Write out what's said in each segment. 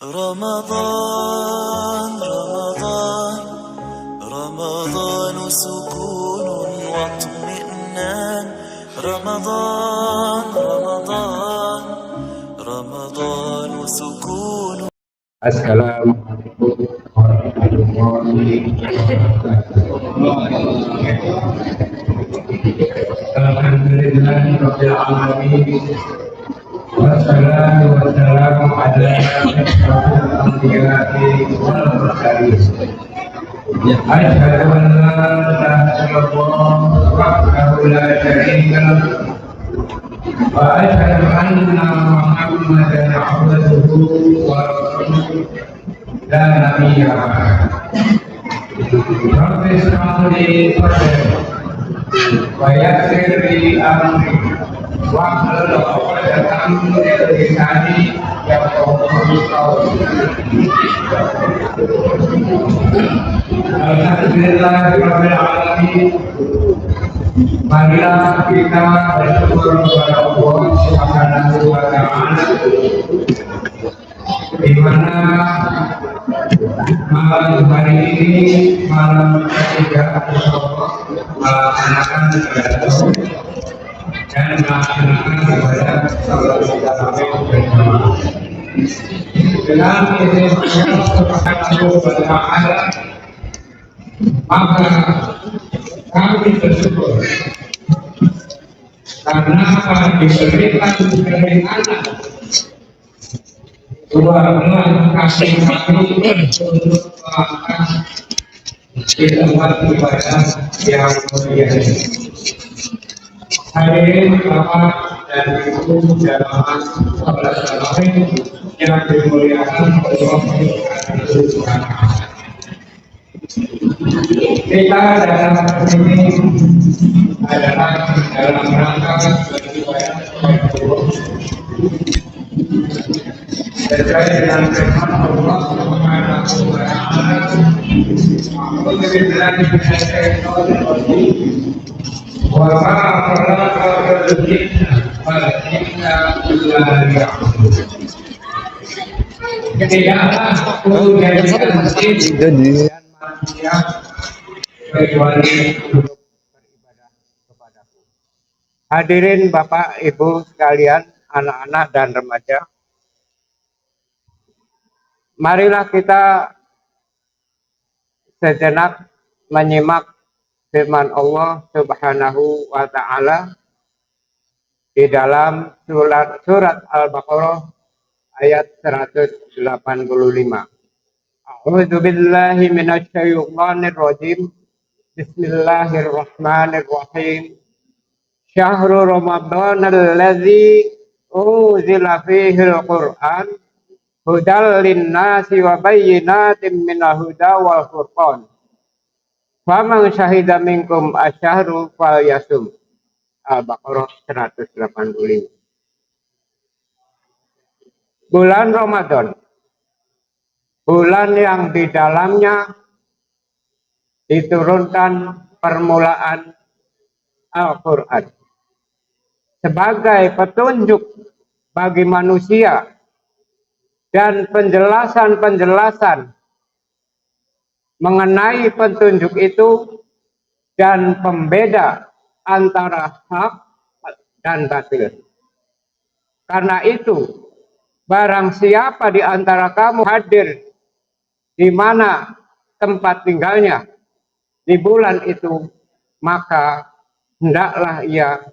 رمضان رمضان رمضان سكون واطمئنان رمضان رمضان رمضان سكون. Assalamualaikum warahmatullahi wabarakatuh. Alhamdulillahirabbil alamin. Wassalatu wassalamu ala asyrafil anbiya'i wal mursalin. Asyhadu an la ilaha illallah wahdahu la syarika lahu wa asyhadu anna Muhammadan abduhu wa rasuluhu la nabiyya ba'dahu. Rabbi ishrah li sadri wa yassir li amri wahlul 'uqdatam min lisani yafqahu qawli. Alhamdulillahirabbil alamin. Marilah kita bersyukur kepada Allah Subhanahu wa ta'ala, di mana malam hari ini malam ketiga melaksanakan ibadah dan melaksanakan ibadah salat tarawih berjamaah. Dengan izin Allah Subhanahu wa ta'ala, maka kami bersyukur karena diberikan keringanan 12 kasih kami untuk melakukan di tempat ibadah yang mulia ini. Hadirin Bapak dan Ibu jamaah salat tarawih yang dimuliakan Allah Subhanahu wa ta'ala. Kita dalam ini adalah dalam rangka beribadah terkait dengan firman Allah Subhanahu wa ta'ala. A'udzu billahi minasy syaithanir rajim. Wa ma khalaqal jinna wal insa illa liya'budun. Tidaklah aku menjadikan manusia kecuali untuk beribadah kepadaku. Hadirin Bapak Ibu sekalian, anak-anak dan remaja, marilah kita sejenak menyimak firman Allah Subhanahu wa ta'ala di dalam surat Al-Baqarah ayat 185. A'udzu billahi minasy syaithanir rajim. Bismillahirrahmanirrahim. Syahrul Ramadhanal ladzi unzila fihil Qur'an hudal linnasi wa bayyinatin minal huda wal furqan. Faman syahida minkum asyhru falyasum. Al-Baqarah 185. Bulan Ramadan, bulan yang di dalamnya diturunkan permulaan Al-Quran sebagai petunjuk bagi manusia dan penjelasan-penjelasan mengenai petunjuk itu dan pembeda antara hak dan batil. Karena itu, barang siapa di antara kamu hadir di mana tempat tinggalnya di bulan itu, maka hendaklah ia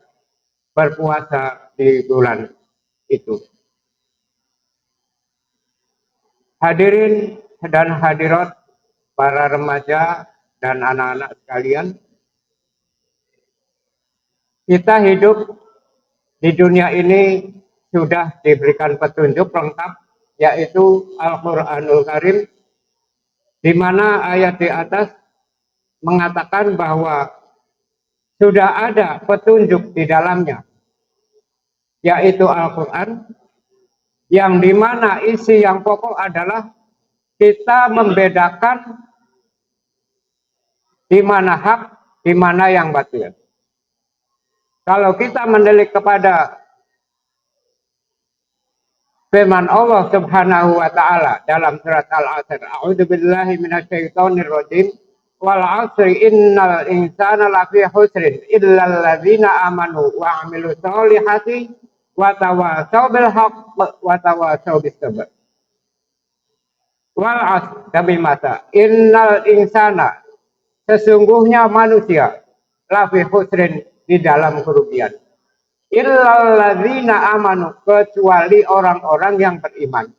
berpuasa di bulan itu. Hadirin dan hadirat, para remaja dan anak-anak sekalian, kita hidup di dunia ini sudah diberikan petunjuk lengkap, yaitu Al-Quranul Karim, di mana ayat di atas mengatakan bahwa sudah ada petunjuk di dalamnya, yaitu Al-Quran, yang di mana isi yang pokok adalah kita membedakan di mana hak, di mana yang batil. Kalau kita mendelik kepada firman Allah Subhanahu wa taala dalam surat Al-Asr, a'udzubillahi minasyaitonir rajim, wal 'asri innal insana lafi khusrin illal ladzina amanu wa 'amilus solihati wa tawassaw bil haqq wa tawassaw bis sabr. Wal 'asr, demi masa, innal insana, sesungguhnya manusia, lafi khusrin, di dalam kerugian. Illal ladzina amanu, kecuali orang-orang yang beriman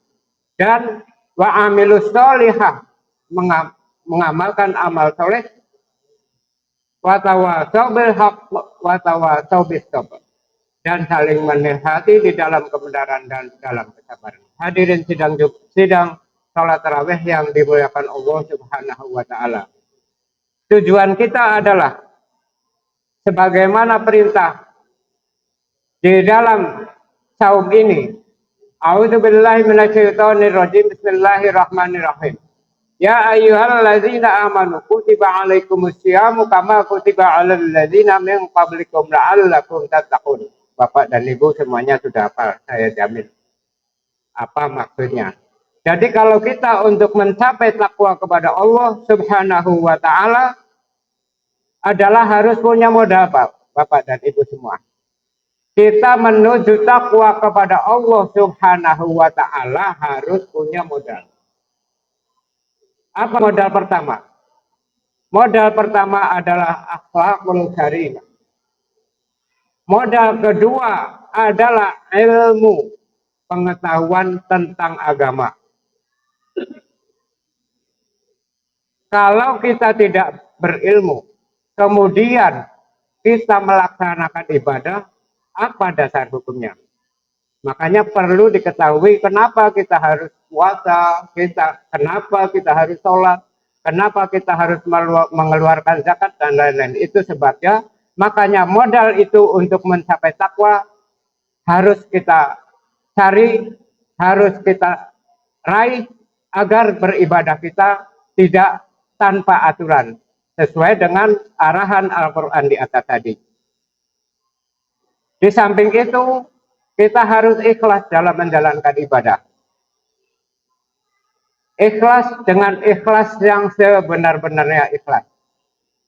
dan wa amilus solihah, mengamalkan amal soleh, wa tawassaw bil haqq wa tawassaw bis sabr, dan saling menasihati di dalam kebenaran dan dalam kesabaran. Hadirin sidang salat tarawih yang dimuliakan Allah Subhanahu wa taala. Tujuan kita adalah sebagaimana perintah di dalam saum ini. A'udzubillahi minasyaitonir rajim. Bismillahirrahmanirrahim. Ya ayyuhalladzina amanu kutiba 'alaikumusyamu kama kutiba 'alal ladzina min qablikum la'allakum tattaqun. Bapak dan Ibu semuanya sudah hafal, saya jamin apa maksudnya. Jadi kalau kita untuk mencapai takwa kepada Allah Subhanahu wa taala adalah harus punya modal, Bapak dan Ibu semua. Kita menuju takwa kepada Allah Subhanahu wa taala harus punya modal. Apa modal pertama? Modal pertama adalah akhlakul karimah. Modal kedua adalah ilmu, pengetahuan tentang agama. Kalau kita tidak berilmu, kemudian kita melaksanakan ibadah, apa dasar hukumnya? Makanya perlu diketahui kenapa kita harus puasa, kenapa kita harus sholat, kenapa kita harus mengeluarkan zakat dan lain-lain. Itu sebabnya. Makanya modal itu untuk mencapai takwa harus kita cari, harus kita raih agar beribadah kita tidak tanpa aturan, sesuai dengan arahan Al-Quran di atas tadi. Di samping itu, kita harus ikhlas dalam menjalankan ibadah. Ikhlas dengan ikhlas yang sebenar-benarnya ikhlas.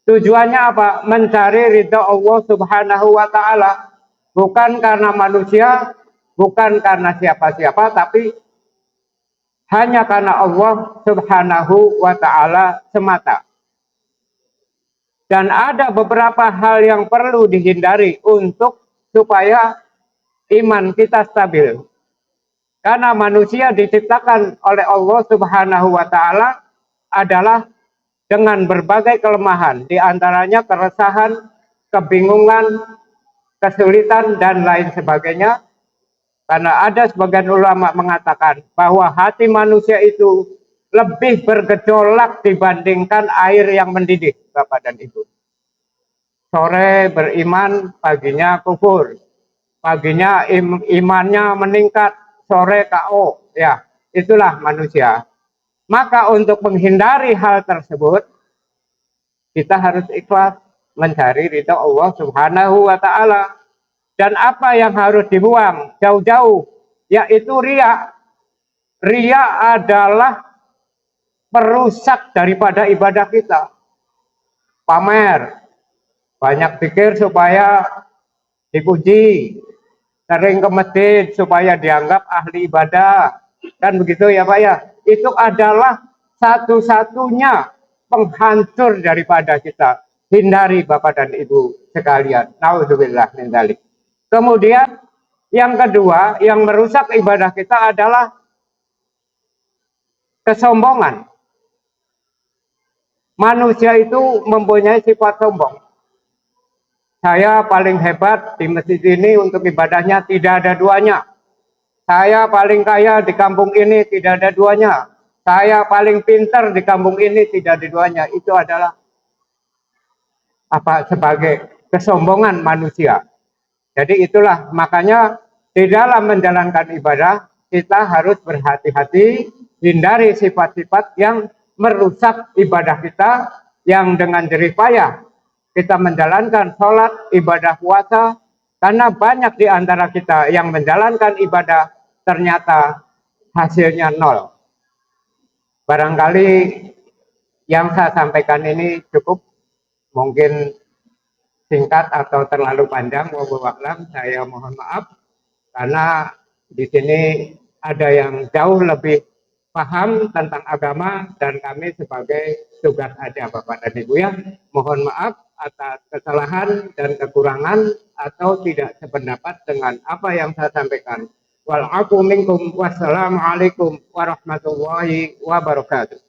Tujuannya apa? Mencari ridha Allah Subhanahu wa taala. Bukan karena manusia, bukan karena siapa-siapa, tapi hanya karena Allah Subhanahu wa taala semata. Dan ada beberapa hal yang perlu dihindari supaya iman kita stabil. Karena manusia diciptakan oleh Allah Subhanahu wa taala adalah dengan berbagai kelemahan, di antaranya keresahan, kebingungan, kesulitan, dan lain sebagainya. Karena ada sebagian ulama mengatakan bahwa hati manusia itu lebih bergejolak dibandingkan air yang mendidih, Bapak dan Ibu. Sore beriman, paginya kufur. Paginya imannya meningkat, sore KO. Ya, itulah manusia. Maka untuk menghindari hal tersebut, kita harus ikhlas mencari ridha Allah Subhanahu wa taala. Dan apa yang harus dibuang jauh-jauh, yaitu riya. Riya adalah perusak daripada ibadah kita. Pamer, banyak pikir supaya dipuji, sering ke masjid supaya dianggap ahli ibadah. Kan begitu ya Pak ya? Itu adalah satu-satunya penghancur daripada kita. Hindari Bapak dan Ibu sekalian. Nauzubillah min dzalik. Kemudian yang kedua yang merusak ibadah kita adalah kesombongan. Manusia itu mempunyai sifat sombong. Saya paling hebat di masjid ini untuk ibadahnya, tidak ada duanya. Saya paling kaya di kampung ini, tidak ada duanya. Saya paling pintar di kampung ini, tidak ada duanya. Itu adalah sebagai kesombongan manusia. Jadi itulah makanya di dalam menjalankan ibadah kita harus berhati-hati, hindari sifat-sifat yang merusak ibadah kita, yang dengan jerih payah kita menjalankan sholat, ibadah puasa, karena banyak di antara kita yang menjalankan ibadah ternyata hasilnya nol. Barangkali yang saya sampaikan ini cukup, mungkin singkat atau terlalu panjang. Wallahu a'lam, saya mohon maaf karena di sini ada yang jauh lebih paham tentang agama dan kami sebagai tugas aja Bapak dan Ibu ya. Mohon maaf atas kesalahan dan kekurangan atau tidak sependapat dengan apa yang saya sampaikan. Wal afu minkum, wassalamualaikum warahmatullahi wabarakatuh.